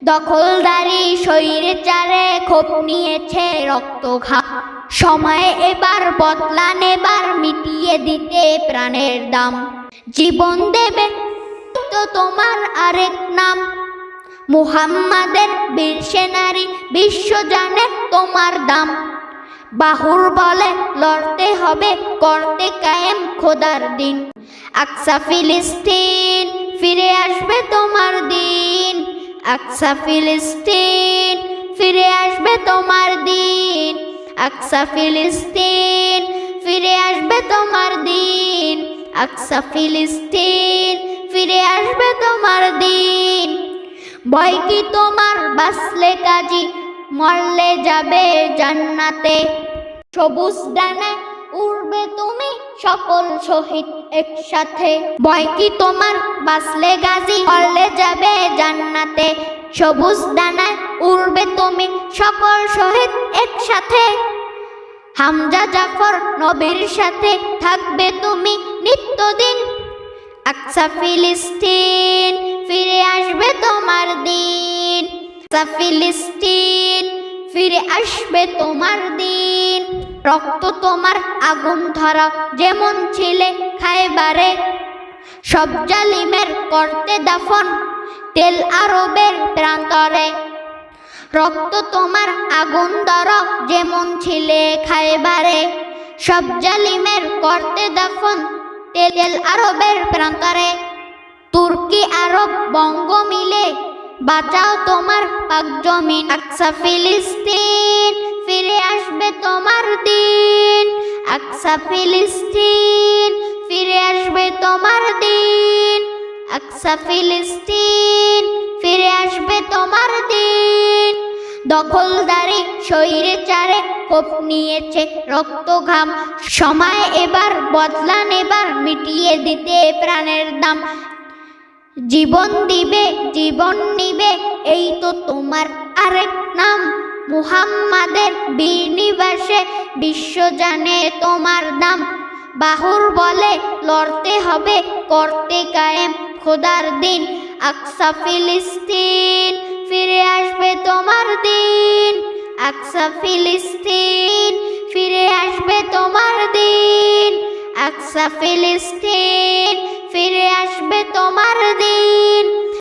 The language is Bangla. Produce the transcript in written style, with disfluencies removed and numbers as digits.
দখলদারি স্বৈরাচারে ক্ষোভ নিয়েছে রক্ত ঘা সময় এবার বদলা নেবার মিটিয়ে দিতে প্রাণের দাম জীবন দেবে তো তোমার আরেক নাম মুহাম্মাদের বীর সেনারি বিশ্ব জানে তোমার দাম বাহুর বলে লড়তে হবে করতে কায়েম খোদার দিন আকসা ফিলিস্তিন ফিরে আসবে তোমার দিন আকসা ফিলিস্তিন ফিরে আসবে তোমার দিন আকসা ফিলিস্তিন ফিরে আসবে তোমার দিন আকসা ফিলিস্তিন ফিরে আসবে তোমার দিন ভয় কি তোমার বাঁচলে কাজী মরলে যাবে জান্নাতে সবুজ ডানায় উড়বে তুমি সকল শহীদ একসাথে ভয় কি তোমার বাঁচলে গাজী মরলে যাবে জান্নাতে সবুজ ডানায় উড়বে তুমি সকল শহীদ একসাথে হামজা জাফর নবীর সাথে থাকবে তুমি নিত্যদিন আকসা ফিলিস্তিন ফিরে আসবে তোমার দিন আকসা ফিলিস্তিন ফিরে আসবে তোমার দিন রক্ত তোমার আগুন ধরা যেমন ছিলে খায়বারে সব জালিমের করতে দাফন তেল আরবের প্রান্তরে রক্ত তোমার আগুন ধরা যেমন ছিলে খায়বারে সব জালিমের করতে দাফন তেল আরবের প্রান্তরে তুর্কি আরব বঙ্গ মিলে বাঁচাও তোমার পাক জমিন আকসা ফিলিস্তিন ফিরে আসবে তোমার দিন আকসা ফিলিস্তিন ফিরে আসবে তোমার দিন আকসা ফিলিস্তিন ফিরে আসবে তোমার দিন দখলদারি স্বৈরাচারে ক্ষোভ নিয়েছে রক্ত ঘাম সময় এবার বদলা নেবার মিটিয়ে দিতে প্রাণের দাম জীবন দিবে জীবন নিবে এই তো তোমার আরেক নাম মুহাম্মাদের বীর নিবাসে বিশ্ব জানে তোমার দাম বাহুর বলে লড়তে হবে করতে কায়েম খোদার দিন আকসা ফিলিস্তিন ফিরে আসবে তোমার দিন আকসা ফিলিস্তিন ফিরে আসবে তোমার দিন আকসা ফিলিস্তিন ফিরে আসবে তোমার দিন।